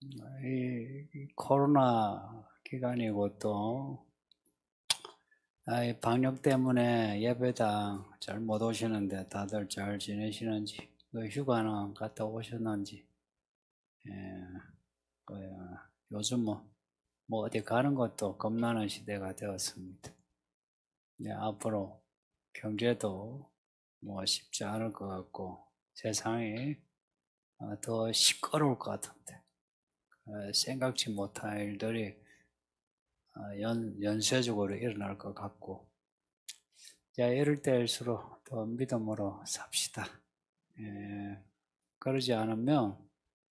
이 코로나 기간이고 또 이 방역 때문에 예배당 잘 못 오시는데 다들 잘 지내시는지, 휴가는 갔다 오셨는지. 요즘 뭐 어디 가는 것도 겁나는 시대가 되었습니다. 앞으로 경제도 뭐 쉽지 않을 것 같고 세상이 더 시끄러울 것 같은데, 생각지 못한 일들이 연쇄적으로 일어날 것 같고, 이럴 때일수록 더 믿음으로 삽시다. 그러지 않으면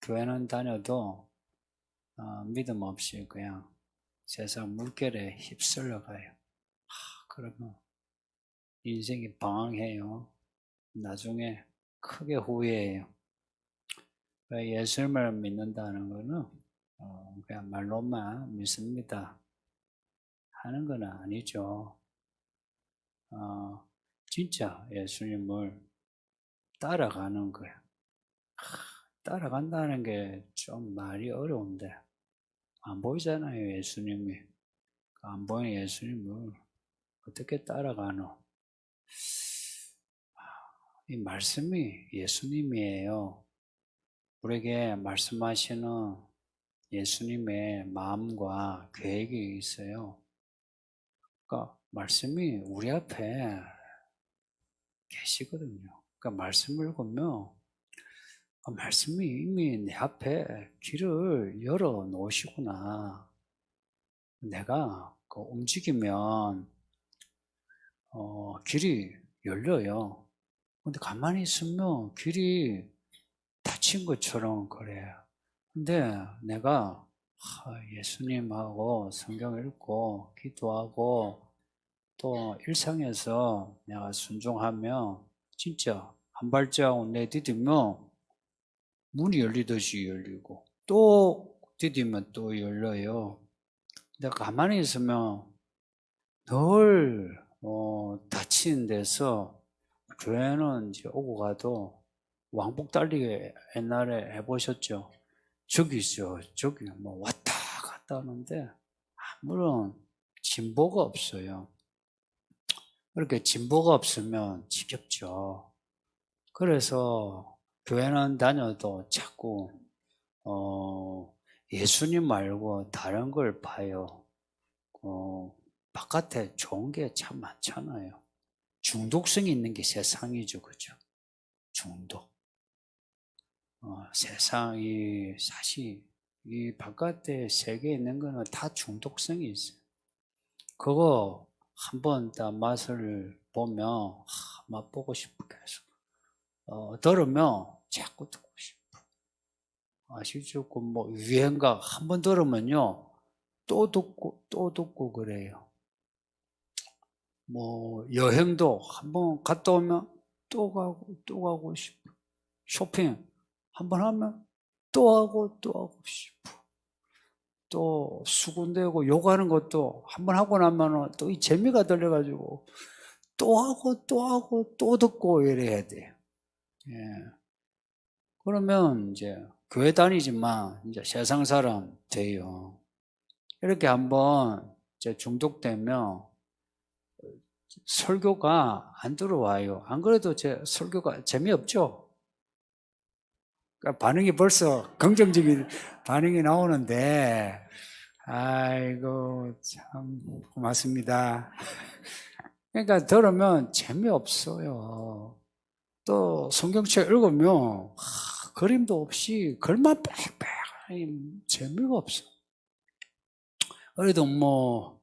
교회는 다녀도 믿음 없이 그냥 세상 물결에 휩쓸려 가요. 그러면 인생이 방황해요. 나중에 크게 후회해요. 예수님을 믿는다는 거는 그냥 말로만 믿습니다 하는 건 아니죠. 진짜 예수님을 따라가는 거야. 따라간다는 게 좀 말이 어려운데, 안 보이잖아요, 예수님이. 안 보이는 예수님을 어떻게 따라가노? 이 말씀이 예수님이에요. 우리에게 말씀하시는 예수님의 마음과 계획이 있어요. 그러니까 말씀이 우리 앞에 계시거든요. 그러니까 말씀을 읽으면 말씀이 이미 내 앞에 길을 열어 놓으시구나. 내가 움직이면 길이 열려요. 근데 가만히 있으면 길이 닫힌 것처럼 그래요. 근데 내가 예수님하고 성경 읽고 기도하고 또 일상에서 내가 순종하면 진짜 한 발자국 내디디면 문이 열리듯이 열리고 또 디디면 또 열려요. 근데 가만히 있으면 늘 닫힌 데서, 교회는 이제 오고 가도 왕복 달리기 옛날에 해보셨죠? 저기 있어, 저기 뭐 왔다 갔다 하는데 아무런 진보가 없어요. 그렇게 진보가 없으면 지겹죠. 그래서 교회는 다녀도 자꾸 예수님 말고 다른 걸 봐요. 바깥에 좋은 게 참 많잖아요. 중독성이 있는 게 세상이죠, 그죠? 중독. 세상이 사실 이 바깥에 세계에 있는 거는 다 중독성이 있어요. 그거 한번 다 맛을 보면 맛보고 싶고 계속 들으면 자꾸 듣고 싶어. 아시죠? 뭐 유행가 한번 들으면요 또 듣고 그래요. 뭐 여행도 한번 갔다 오면 또 가고 싶어. 쇼핑 한번 하면 또 하고 싶어. 또 수군대고 욕하는 것도 한번 하고 나면 또 이 재미가 들려가지고 또 하고 또 듣고 이래야 돼요. 예. 그러면 이제 교회 다니지만 이제 세상 사람 돼요. 이렇게 한번 이제 중독되면 설교가 안 들어와요. 안 그래도 제 설교가 재미없죠? 그러니까 반응이 벌써 긍정적인 반응이 나오는데, 아이고, 참, 고맙습니다. 그러니까 들으면 재미없어요. 또 성경책 읽으면, 그림도 없이 글만 빽빽, 재미가 없어. 그래도 뭐,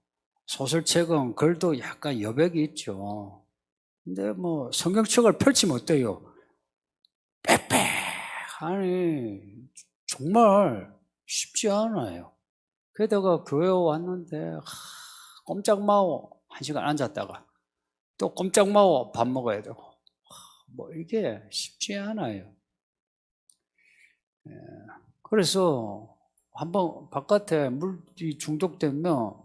소설책은 글도 약간 여백이 있죠. 근데 뭐, 성경책을 펼치면 어때요? 빽빽하니, 정말 쉽지 않아요. 게다가 교회 왔는데 꼼짝마오 1시간 앉았다가 또 꼼짝마오 밥 먹어야 되고, 뭐 이게 쉽지 않아요. 그래서 한번 바깥에 물이 중독되면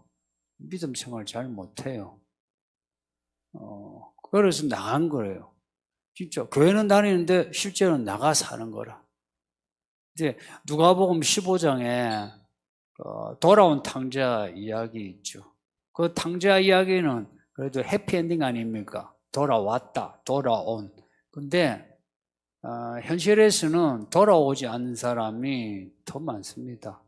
믿음 생활 잘 못해요. 그래서 나간 거예요. 진짜 교회는 다니는데 실제로는 나가 사는 거라. 이제 누가복음 15장에 돌아온 탕자 이야기 있죠. 그 탕자 이야기는 그래도 해피엔딩 아닙니까? 돌아왔다, 돌아온. 근데 현실에서는 돌아오지 않는 사람이 더 많습니다.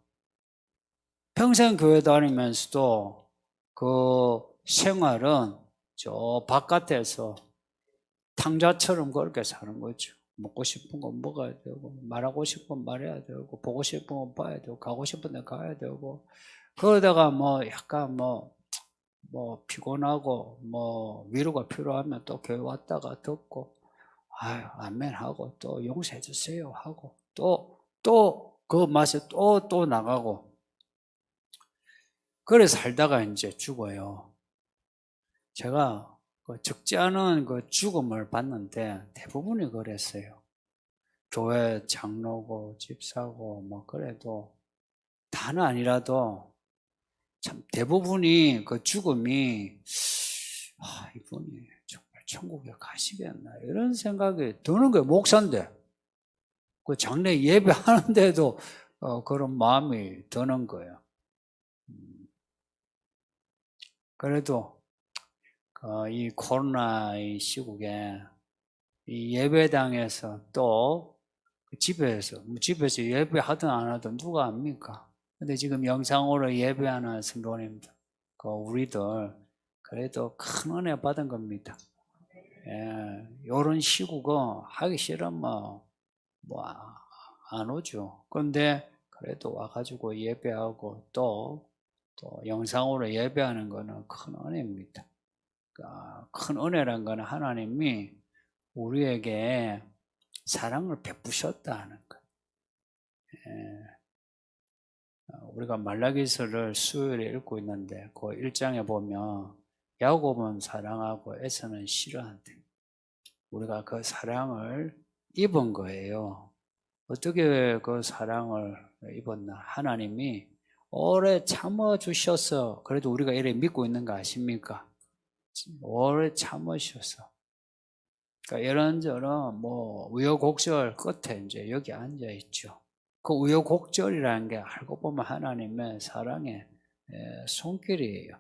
평생 교회 다니면서도 그 생활은 저 바깥에서 탕자처럼 그렇게 사는 거죠. 먹고 싶은 건 먹어야 되고, 말하고 싶은 건 말해야 되고, 보고 싶은 건 봐야 되고, 가고 싶은 데 가야 되고, 그러다가 뭐 약간 뭐 피곤하고 위로가 필요하면 또 교회 왔다가 듣고, 아유, 아멘 하고, 또 용서해 주세요 하고, 또 그 맛에 또 나가고, 그래 살다가 이제 죽어요. 제가 적지 않은 그 죽음을 봤는데 대부분이 그랬어요. 교회 장로고 집사고 뭐 그래도 다는 아니라도 참 대부분이 그 죽음이 이분이 정말 천국에 가시겠나 이런 생각이 드는 거예요. 목사인데 그 장례 예배하는데도 그런 마음이 드는 거예요. 그래도 이 코로나의 시국에 이 예배당에서 또 집에서 예배하든 안 하든 누가 압니까? 근데 지금 영상으로 예배하는 성도님들, 우리들 그래도 큰 은혜 받은 겁니다. 예, 이런 시국은 하기 싫으면 안 오죠. 근데 그래도 와가지고 예배하고 또 영상으로 예배하는 거는 큰 은혜입니다. 큰 은혜란 거는 하나님이 우리에게 사랑을 베푸셨다 하는 거예요. 우리가 말라기서를 수요일에 읽고 있는데 그 1장에 보면 야곱은 사랑하고 에서는 싫어한대. 우리가 그 사랑을 입은 거예요. 어떻게 그 사랑을 입었나? 하나님이 오래 참아주셔서 그래도 우리가 이렇게 믿고 있는 거 아십니까? 오래 참으셔서. 그러니까 이런저런 우여곡절 끝에 이제 여기 앉아 있죠. 그 우여곡절이라는 게 알고 보면 하나님의 사랑의 손길이에요.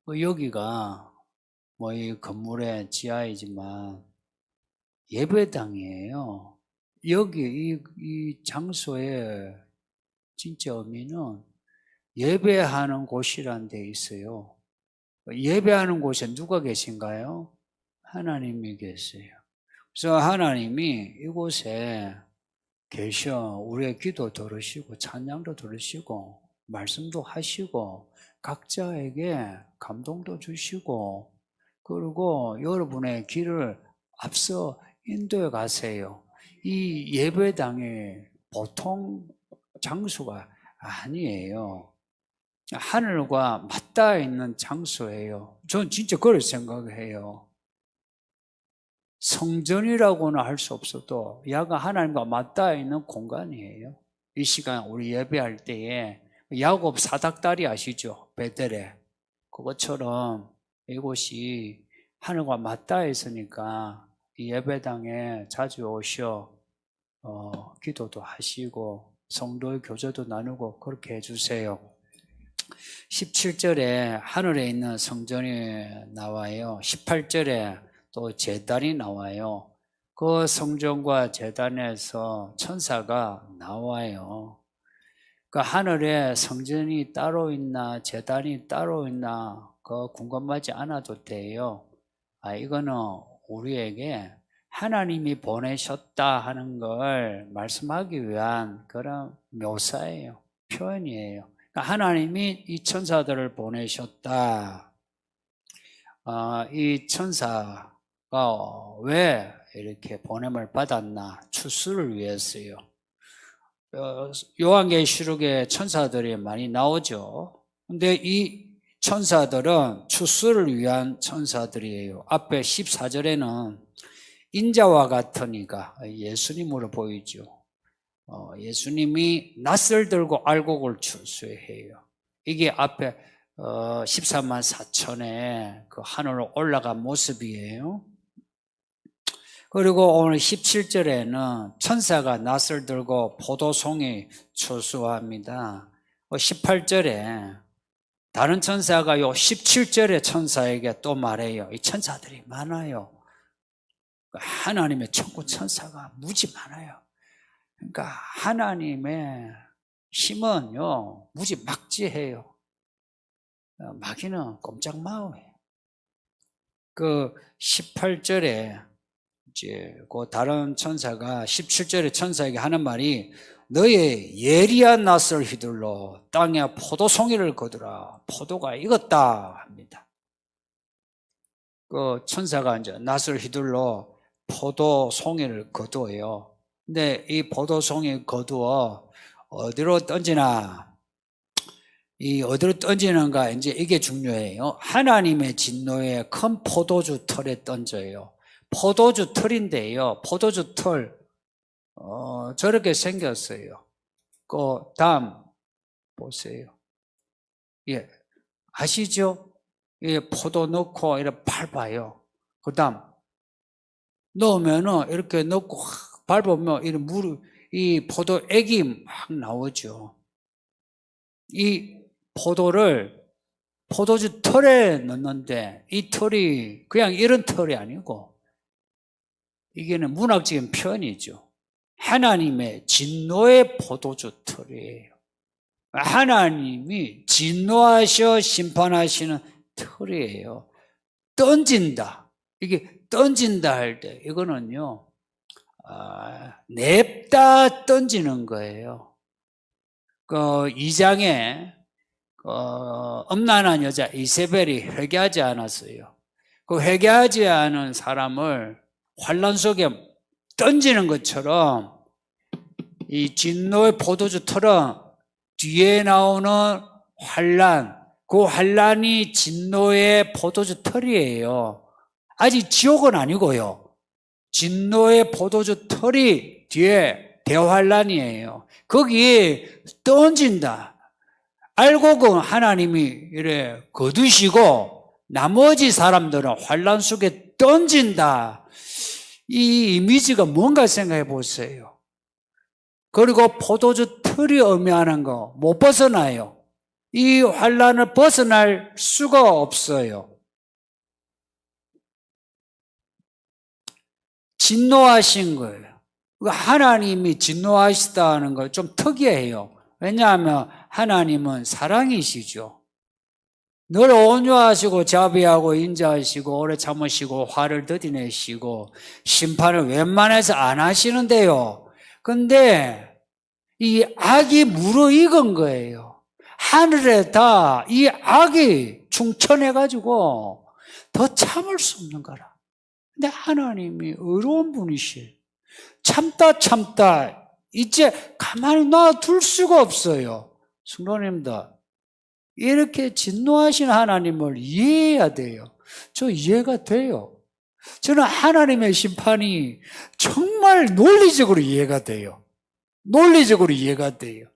여기가 이 건물의 지하이지만 예배당이에요. 여기 이 장소의 진짜 의미는 예배하는 곳이란 데 있어요. 예배하는 곳에 누가 계신가요? 하나님이 계세요. 그래서 하나님이 이곳에 계셔 우리의 기도 들으시고 찬양도 들으시고 말씀도 하시고 각자에게 감동도 주시고 그리고 여러분의 길을 앞서 인도해 가세요. 이 예배당이 보통 장소가 아니에요. 하늘과 맞닿아 있는 장소예요. 전 진짜 그렇게 생각해요. 성전이라고는 할 수 없어도 야가 하나님과 맞닿아 있는 공간이에요. 이 시간 우리 예배할 때에 야곱 사닥다리 아시죠? 베델에. 그것처럼 이곳이 하늘과 맞닿아 있으니까 이 예배당에 자주 오셔 기도도 하시고 성도의 교제도 나누고 그렇게 해주세요. 17절에 하늘에 있는 성전이 나와요. 18절에 또 제단이 나와요. 그 성전과 제단에서 천사가 나와요. 그 하늘에 성전이 따로 있나 제단이 따로 있나 그 궁금하지 않아도 돼요. 이거는 우리에게 하나님이 보내셨다 하는 걸 말씀하기 위한 그런 묘사예요. 표현이에요. 하나님이 이 천사들을 보내셨다. 이 천사가 왜 이렇게 보냄을 받았나? 추수를 위해서요. 요한계시록에 천사들이 많이 나오죠. 근데 이 천사들은 추수를 위한 천사들이에요. 앞에 14절에는 인자와 같은 이가 예수님으로 보이죠. 예수님이 낯을 들고 알곡을 추수해요. 이게 앞에 14만 4천의 그 하늘로 올라간 모습이에요. 그리고 오늘 17절에는 천사가 낫을 들고 포도송이 추수합니다. 18절에 다른 천사가 요 17절에 천사에게 또 말해요. 이 천사들이 많아요. 하나님의 천군 천사가 무지 많아요. 그러니까 하나님의 힘은요, 무지 막지해요. 마귀는 꼼짝마오해요. 그 18절에 이제 그 다른 천사가 17절에 천사에게 하는 말이 너의 예리한 낫을 휘둘러 땅에 포도송이를 거두라. 포도가 익었다 합니다. 그 천사가 이제 낫을 휘둘러 포도송이를 거두어요. 근데 이 포도송이 거두어 어디로 던지나? 이 어디로 던지는가? 이제 이게 중요해요. 하나님의 진노의 큰 포도주 털에 던져요. 포도주 털인데요. 포도주 털 저렇게 생겼어요. 그 다음 보세요. 예, 아시죠? 예, 포도 넣고 이렇게 밟아요. 그 다음 넣으면은 이렇게 넣고 밟으면 이 포도액이 막 나오죠. 이 포도를 포도주 털에 넣는데 이 털이 그냥 이런 털이 아니고 이게는 문학적인 표현이죠. 하나님의 진노의 포도주 털이에요. 하나님이 진노하셔 심판하시는 털이에요. 던진다. 이게 던진다 할 때 이거는요, 냅다 던지는 거예요. 그 2장에 음란한 여자 이세벨이 회개하지 않았어요. 그 회개하지 않은 사람을 환란 속에 던지는 것처럼 이 진노의 포도주 털은 뒤에 나오는 환란, 그 환란이 진노의 포도주 털이에요. 아직 지옥은 아니고요. 진노의 포도주 털이 뒤에 대환란이에요. 거기에 던진다. 알고 그 하나님이 이래 거두시고 나머지 사람들은 환란 속에 던진다. 이 이미지가 뭔가 생각해 보세요. 그리고 포도주 털이 의미하는 거 못 벗어나요. 이 환란을 벗어날 수가 없어요. 진노하신 거예요. 하나님이 진노하시다는 걸 좀 특이해요. 왜냐하면 하나님은 사랑이시죠. 늘 온유하시고 자비하고 인자하시고 오래 참으시고 화를 더디내시고 심판을 웬만해서 안 하시는데요. 근데 이 악이 무르익은 거예요. 하늘에 다 이 악이 충천해가지고 더 참을 수 없는 거라. 근데 하나님이 의로운 분이시. 참다 이제 가만히 놔둘 수가 없어요. 성도님들, 이렇게 진노하신 하나님을 이해해야 돼요. 저 이해가 돼요. 저는 하나님의 심판이 정말 논리적으로 이해가 돼요. 논리적으로 이해가 돼요.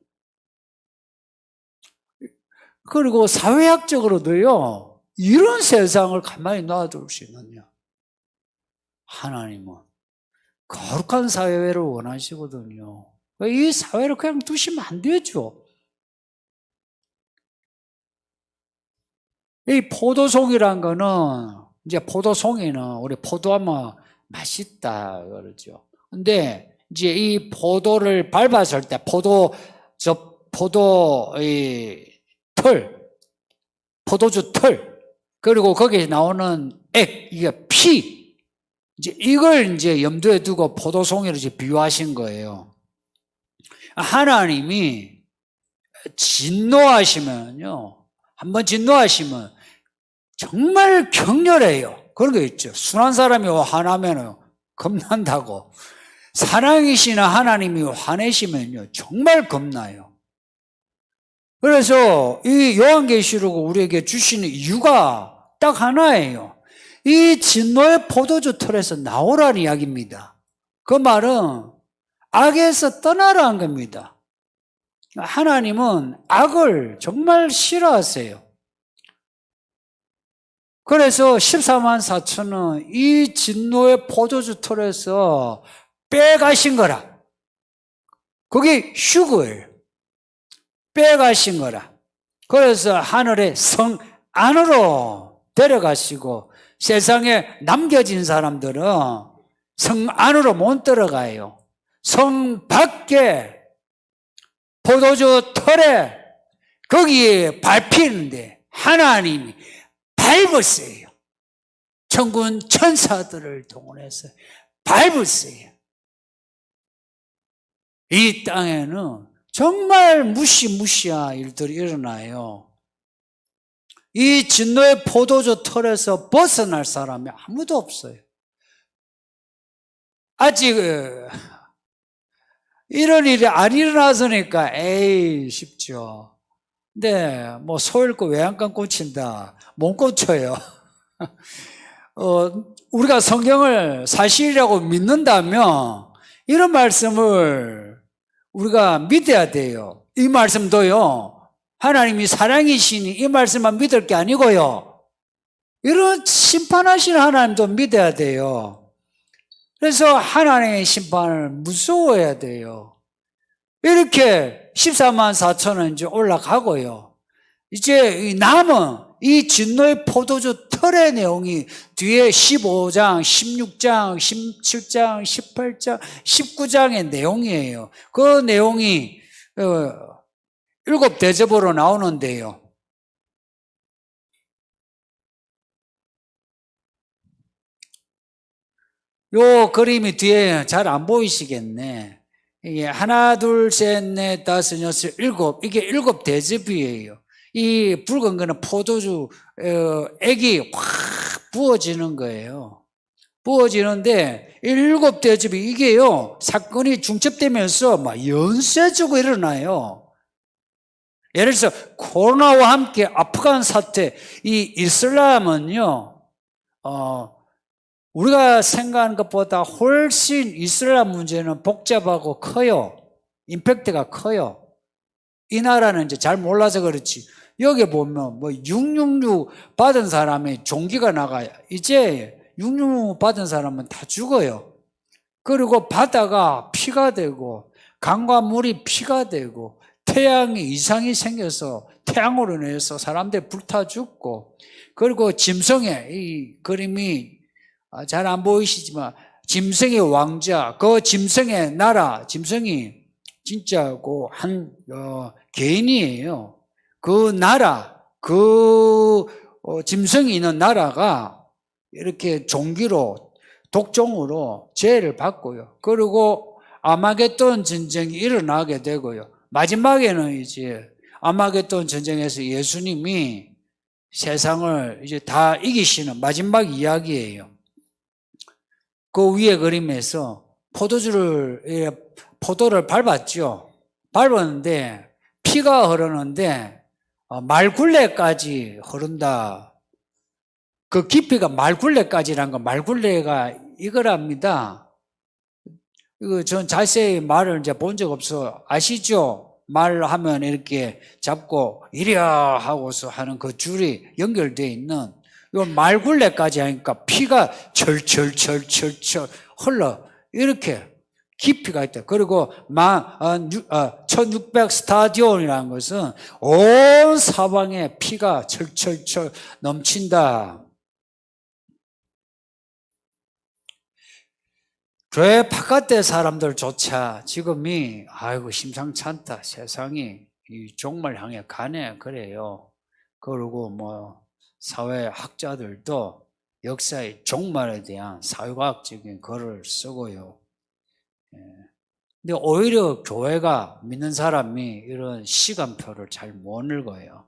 그리고 사회학적으로도요, 이런 세상을 가만히 놔둘 수 있느냐. 하나님은 거룩한 사회를 원하시거든요. 이 사회를 그냥 두시면 안 되죠. 이 포도송이란 거는, 이제 포도송이는 우리 포도하면 맛있다 그러죠. 근데 이제 이 포도를 밟았을 때 포도주 털, 그리고 거기에 나오는 액, 이게 피, 이제 이걸 이제 염두에 두고 포도송이를 이제 비유하신 거예요. 하나님이 진노하시면요, 한번 진노하시면 정말 격렬해요. 그런 거 있죠. 순한 사람이 화나면 겁난다고. 사랑이시나 하나님이 화내시면요, 정말 겁나요. 그래서 이 요한계시록을 우리에게 주시는 이유가 딱 하나예요. 이 진노의 포도주 털에서 나오라는 이야기입니다. 그 말은 악에서 떠나라는 겁니다. 하나님은 악을 정말 싫어하세요. 그래서 14만 4천은 이 진노의 포도주 털에서 빼가신 거라. 그게 휴거예요. 빼가신 거라. 그래서 하늘의 성 안으로 데려가시고 세상에 남겨진 사람들은 성 안으로 못 들어가요. 성 밖에 포도주 털에 거기에 밟히는데 하나님이 밟으세요. 천군 천사들을 동원해서 밟으세요. 이 땅에는 정말 무시무시한 일들이 일어나요. 이 진노의 포도주 털에서 벗어날 사람이 아무도 없어요. 아직 이런 일이 안 일어났으니까 에이 쉽죠. 근데 뭐 소 잃고 외양간 꽂힌다. 못 꽂혀요. 우리가 성경을 사실이라고 믿는다면 이런 말씀을 우리가 믿어야 돼요. 이 말씀도요, 하나님이 사랑이시니 이 말씀만 믿을 게 아니고요, 이런 심판하시는 하나님도 믿어야 돼요. 그래서 하나님의 심판을 무서워해야 돼요. 이렇게 14만 4천은 이제 올라가고요. 이제 남은 이 진노의 포도주 털의 내용이 뒤에 15장, 16장, 17장, 18장, 19장의 내용이에요. 그 내용이 7대접으로 나오는데요. 요 그림이 뒤에 잘 안 보이시겠네. 이게 하나, 둘, 셋, 넷, 다섯, 여섯, 일곱. 이게 7대접이에요. 이 붉은 거는 포도주, 액이 확 부어지는 거예요. 부어지는데, 7대접이 이게요, 사건이 중첩되면서 막 연쇄적으로 일어나요. 예를 들어서, 코로나와 함께 아프간 사태, 이 이슬람은요, 우리가 생각하는 것보다 훨씬 이슬람 문제는 복잡하고 커요. 임팩트가 커요. 이 나라는 이제 잘 몰라서 그렇지. 여기 보면 뭐 666 받은 사람이 종기가 나가요. 이제 666 받은 사람은 다 죽어요. 그리고 바다가 피가 되고 강과 물이 피가 되고 태양이 이상이 생겨서 태양으로 인해서 사람들이 불타 죽고, 그리고 짐승의 이 그림이 잘 안 보이시지만 짐승의 왕자, 그 짐승의 나라, 짐승이 진짜 한 개인이에요. 그 나라, 짐승이 있는 나라가 이렇게 종기로, 독종으로 죄를 받고요. 그리고 아마겟돈 전쟁이 일어나게 되고요. 마지막에는 이제 아마겟돈 전쟁에서 예수님이 세상을 이제 다 이기시는 마지막 이야기예요. 그 위에 그림에서 포도를 밟았죠. 밟았는데 피가 흐르는데 말굴레까지 흐른다. 그 깊이가 말굴레까지란 건, 말굴레가 이거랍니다. 이거 전 자세히 말을 이제 본 적 없어. 아시죠? 말하면 이렇게 잡고 이랴 하고서 하는 그 줄이 연결되어 있는, 이 말굴레까지 하니까 피가 철철철철철 흘러. 이렇게 깊이가 있다. 그리고 1600 스타디온이라는 것은 온 사방에 피가 철철철 넘친다. 교회 바깥의 사람들조차 지금이 아이고 심상치 않다. 세상이 이 종말 향해 가네. 그래요. 그리고 뭐 사회학자들도 역사의 종말에 대한 사회과학적인 글을 쓰고요. 근데 오히려 교회가, 믿는 사람이 이런 시간표를 잘 못 읽어요.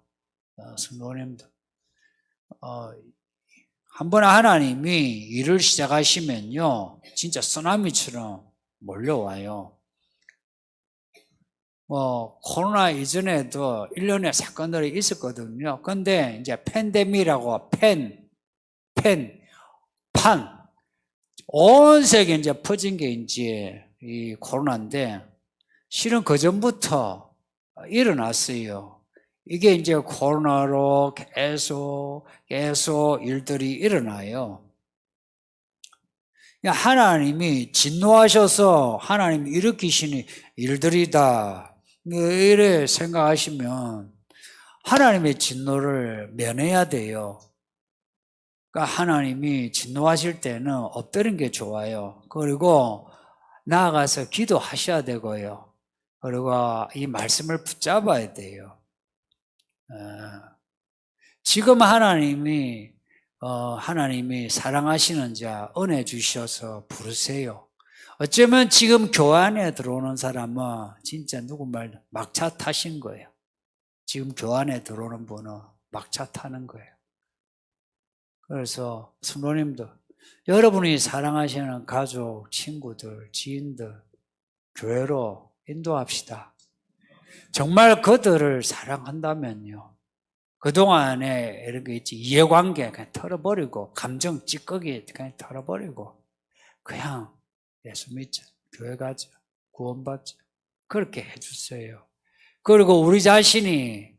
성도님들, 한번 하나님이 일을 시작하시면요, 진짜 쓰나미처럼 몰려와요. 코로나 이전에도 1년에 사건들이 있었거든요. 근데 이제 팬데믹이라고 온 세계에 이제 퍼진 게 이제 이 코로나인데, 실은 그 전부터 일어났어요. 이게 이제 코로나로 계속 일들이 일어나요. 하나님이 진노하셔서 하나님이 일으키시는 일들이다. 이래 생각하시면 하나님의 진노를 면해야 돼요. 그러니까 하나님이 진노하실 때는 엎드리는 게 좋아요. 그리고 나아가서 기도하셔야 되고요. 그리고 이 말씀을 붙잡아야 돼요. 지금 하나님이 사랑하시는 자 은혜 주셔서 부르세요. 어쩌면 지금 교회 안에 들어오는 사람은 진짜 누구 말 막차 타신 거예요. 지금 교회 안에 들어오는 분은 막차 타는 거예요. 그래서 성도님들, 여러분이 사랑하시는 가족, 친구들, 지인들 교회로 인도합시다. 정말 그들을 사랑한다면요, 그동안에 이렇게 있지, 이해관계 그냥 털어버리고, 감정 찌꺼기 그냥 털어버리고, 그냥 예수 믿자, 교회 가자, 구원받자, 그렇게 해주세요. 그리고 우리 자신이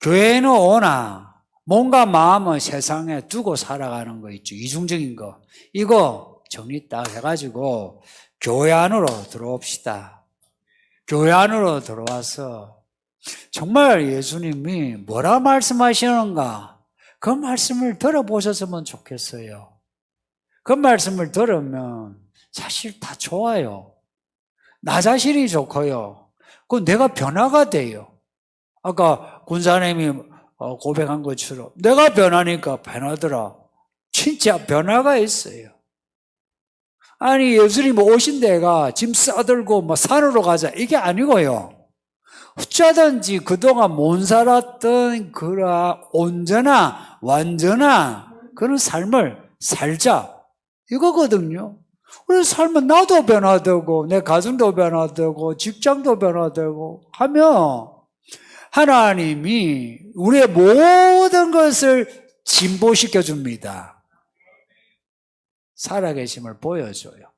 교회는 오나 몸과 마음을 세상에 두고 살아가는 거 있죠, 이중적인 거, 이거 정리 딱 해가지고 교회 안으로 들어옵시다. 교회 안으로 들어와서 정말 예수님이 뭐라 말씀하시는가, 그 말씀을 들어보셨으면 좋겠어요. 그 말씀을 들으면 사실 다 좋아요. 나 자신이 좋고요. 그 내가 변화가 돼요. 아까 군사님이 고백한 것처럼 내가 변하니까 변하더라. 진짜 변화가 있어요. 아니, 예수님 오신 데가 짐 싸들고 뭐 산으로 가자 이게 아니고요. 어쩌든지 그동안 못 살았던 그런 온전한 완전한 그런 삶을 살자 이거거든요. 우리 삶은 나도 변화되고 내 가정도 변화되고 직장도 변화되고 하면 하나님이 우리의 모든 것을 진보시켜 줍니다. 살아계심을 보여줘요.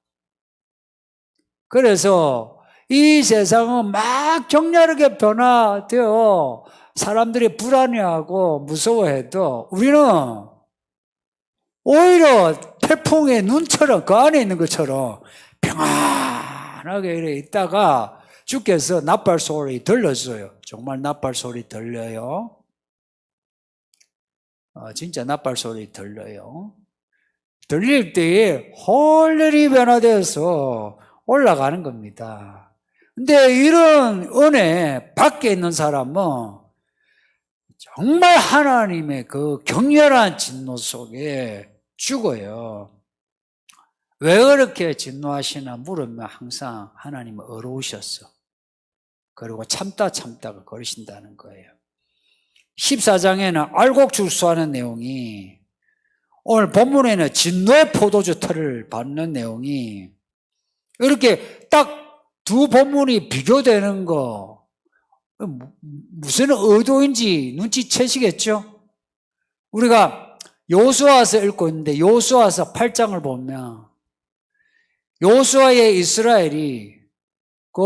그래서 이 세상은 막 격렬하게 변화되어 사람들이 불안해하고 무서워해도 우리는 오히려 태풍의 눈처럼 그 안에 있는 것처럼 평안하게 이렇게 있다가 주께서 나팔 소리 들려줘요. 정말 나팔 소리 들려요. 진짜 나팔 소리 들려요. 들릴 때에 홀렬히 변화되어서 올라가는 겁니다. 근데 이런 은혜 밖에 있는 사람은 정말 하나님의 그 격렬한 진노 속에 죽어요. 왜 그렇게 진노하시나 물으면 항상 하나님은 어려우셨어. 그리고 참다가 그러신다는 거예요. 14장에는 알곡주수하는 내용이, 오늘 본문에는 진노의 포도주 틀을 받는 내용이, 이렇게 딱 두 본문이 비교되는 거 무슨 의도인지 눈치채시겠죠? 우리가 여호수아서 읽고 있는데 여호수아서 8장을 보면 여호수아의 이스라엘이 그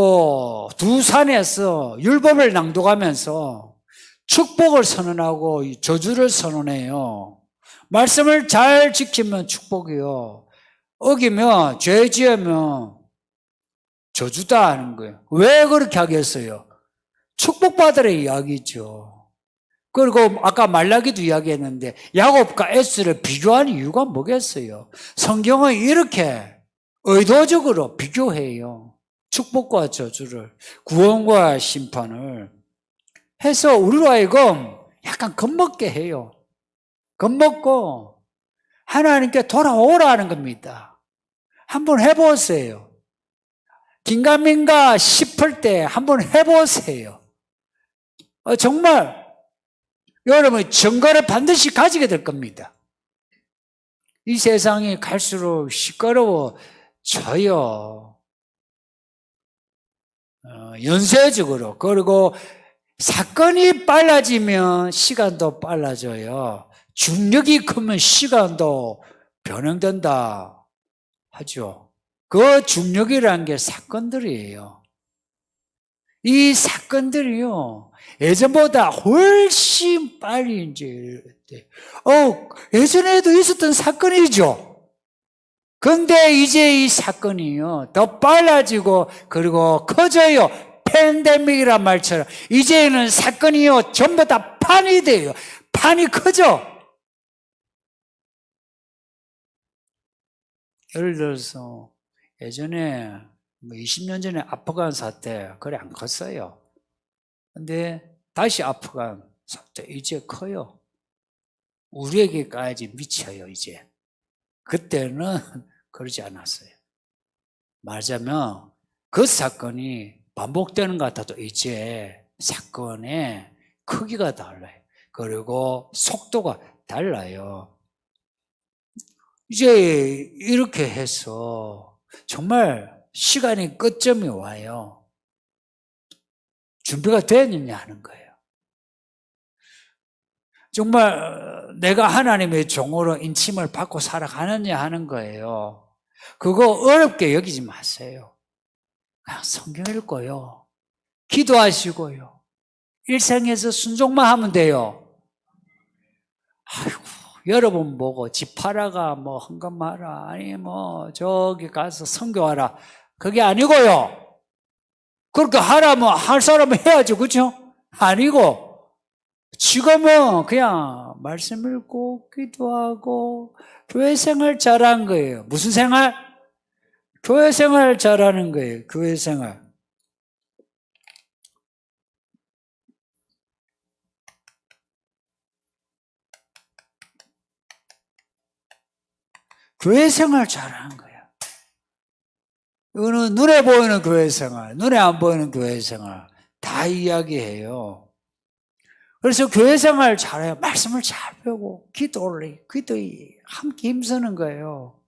두 산에서 율법을 낭독하면서 축복을 선언하고 저주를 선언해요. 말씀을 잘 지키면 축복이요, 어기면 죄 지으면 저주다 하는 거예요. 왜 그렇게 하겠어요? 축복받으라 이야기죠. 그리고 아까 말라기도 이야기했는데 야곱과 에스를 비교한 이유가 뭐겠어요? 성경은 이렇게 의도적으로 비교해요. 축복과 저주를, 구원과 심판을 해서 우리로 하여금 약간 겁먹게 해요. 겁먹고 하나님께 돌아오라는 겁니다. 한번 해보세요. 긴가민가 싶을 때 한번 해보세요. 정말 여러분 증거를 반드시 가지게 될 겁니다. 이 세상이 갈수록 시끄러워져요. 연쇄적으로. 그리고 사건이 빨라지면 시간도 빨라져요. 중력이 크면 시간도 변형된다 하죠. 그 중력이라는 게 사건들이에요. 이 사건들이요, 예전보다 훨씬 빨리 이제, 예전에도 있었던 사건이죠. 근데 이제 이 사건이요, 더 빨라지고, 그리고 커져요. 팬데믹이란 말처럼. 이제는 사건이요, 전부 다 판이 돼요. 판이 커져. 예를 들어서, 예전에, 20년 전에 아프간 사태, 그래 안 컸어요. 근데 다시 아프간 사태, 이제 커요. 우리에게까지 미쳐요, 이제. 그때는 그러지 않았어요. 말하자면 그 사건이 반복되는 것 같아도 이제 사건의 크기가 달라요. 그리고 속도가 달라요. 이제 이렇게 해서 정말 시간이 끝점이 와요. 준비가 됐느냐 하는 거예요. 정말 내가 하나님의 종으로 인침을 받고 살아가느냐 하는 거예요. 그거 어렵게 여기지 마세요. 그냥 성경 읽고요. 기도하시고요. 일생에서 순종만 하면 돼요. 아이고, 여러분 보고 집 팔아가 뭐 헌금하라, 아니 뭐 저기 가서 선교하라, 그게 아니고요. 그렇게 하라면 할 사람은 해야죠, 그렇죠? 아니고 지금은 그냥 말씀 읽고 기도하고 교회 생활 잘한 거예요. 무슨 생활? 교회 생활 잘하는 거예요. 교회 생활. 교회 생활 잘하는 거예요. 이거는 눈에 보이는 교회 생활, 눈에 안 보이는 교회 생활 다 이야기해요. 그래서 교회 생활 잘해요. 말씀을 잘 배우고 기도에 함께 힘쓰는 거예요.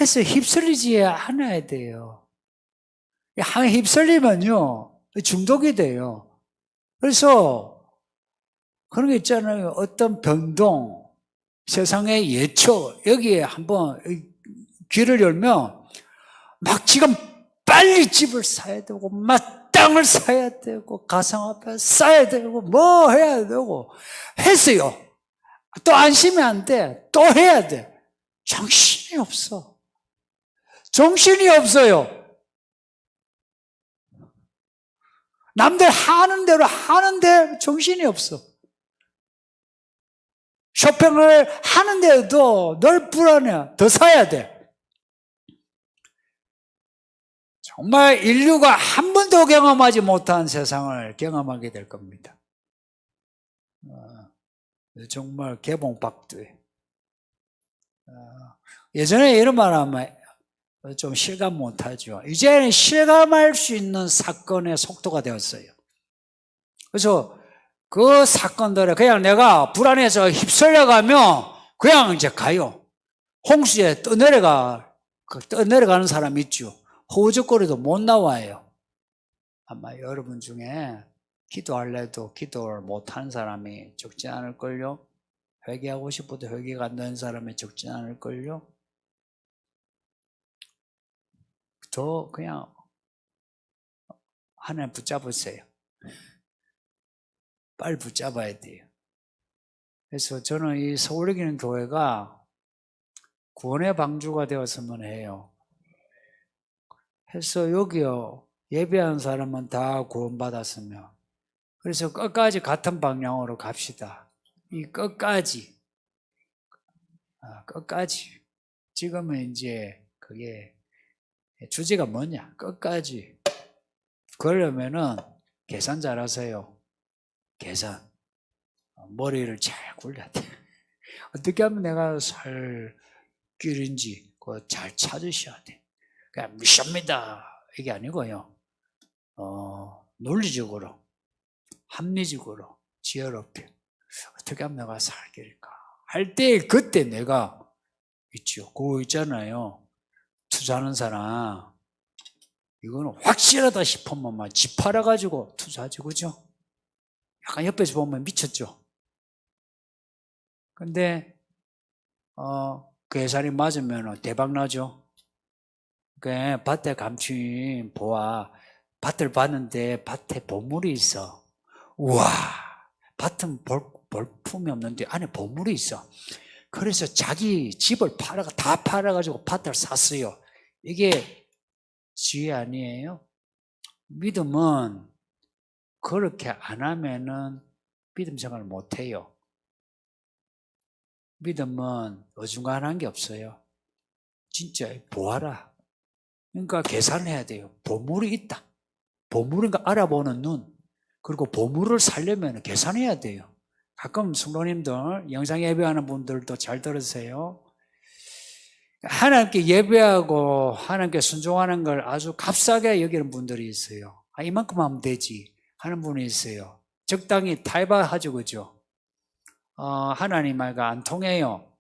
해서 휩쓸리지 않아야 돼요. 휩쓸리면요 중독이 돼요. 그래서 그런 게 있잖아요. 어떤 변동, 세상의 예초, 여기에 한번 귀를 열면 막 지금 빨리 집을 사야 되고 막 땅을 사야 되고 가상화폐 사야 되고 뭐 해야 되고 했어요. 또 안심이 안 돼. 또 해야 돼. 정신이 없어. 정신이 없어요. 남들 하는 대로 하는데 정신이 없어. 쇼핑을 하는데도 늘 불안해. 더 사야 돼. 정말 인류가 한 번도 경험하지 못한 세상을 경험하게 될 겁니다. 정말 개봉박두에. 예전에 이런 말 하면 좀 실감 못하죠. 이제는 실감할 수 있는 사건의 속도가 되었어요. 그래서 그 사건들에 그냥 내가 불안해서 휩쓸려가면 그냥 이제 가요. 홍수에 떠내려가는 사람 있죠. 호우적거리도 못 나와요. 아마 여러분 중에 기도할래도 기도를 못한 사람이 적지 않을걸요? 회개하고 싶어도 회개가 안 되는 사람이 적지 않을걸요? 더 그냥 하나님 붙잡으세요. 빨리 붙잡아야 돼요. 그래서 저는 이 서울이기는 교회가 구원의 방주가 되었으면 해요. 해서 여기요 예배한 사람은 다 구원받았으면 그래서 끝까지 같은 방향으로 갑시다. 이 끝까지 지금은 이제 그게 주제가 뭐냐 끝까지 그러려면은 계산 잘하세요. 계산 머리를 잘 굴려야 돼. 어떻게 하면 내가 살 길인지 그거 잘 찾으셔야 돼. 그냥 무시합니다 이게 아니고요. 논리적으로 합리적으로 지혜롭게 어떻게 하면 내가 살 길일까 할 때 그때 내가 있죠. 그거 있잖아요. 투자하는 사람 이거는 확실하다 싶으면 막 집 팔아가지고 투자하지 그죠? 약간 옆에서 보면 미쳤죠. 근데 그 예산이 맞으면 대박 나죠. 그 밭에 감춘 보아 밭을 봤는데 밭에 보물이 있어. 우와, 밭은 볼품이 없는데 안에 보물이 있어. 그래서 자기 집을 다 팔아가지고 밭을 샀어요. 이게 지혜 아니에요? 믿음은 그렇게 안 하면은 믿음 생활을 못 해요. 믿음은 어중간한 게 없어요. 진짜 보아라. 그러니까 계산해야 돼요. 보물이 있다. 보물인가 알아보는 눈. 그리고 보물을 살려면 계산해야 돼요. 가끔 성도님들, 영상 예배하는 분들도 잘 들으세요. 하나님께 예배하고 하나님께 순종하는 걸 아주 값싸게 여기는 분들이 있어요. 이만큼 하면 되지 하는 분이 있어요. 적당히 타협하죠, 그죠? 하나님 말과 안 통해요.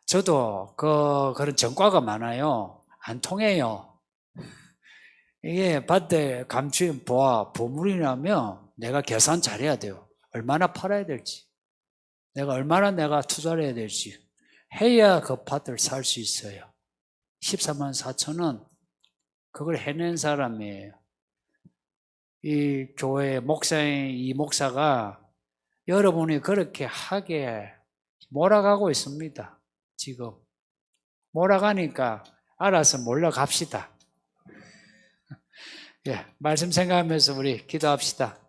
저도 그런 전과가 많아요. 안 통해요. 이게 밭에 감추인 보물이라면 내가 계산 잘해야 돼요. 얼마나 팔아야 될지, 내가 투자를 해야 될지 해야 그 밭을 살 수 있어요. 14만 4천원 그걸 해낸 사람이에요. 이 교회 목사인 이 목사가 여러분이 그렇게 하게 몰아가고 있습니다. 지금 몰아가니까 알아서 몰려갑시다. 예, 말씀 생각하면서 우리 기도합시다.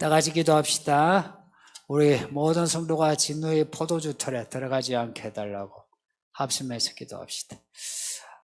다 같이 기도합시다. 우리 모든 성도가 진노의 포도주 틀에 들어가지 않게 해달라고 합심해서 기도합시다.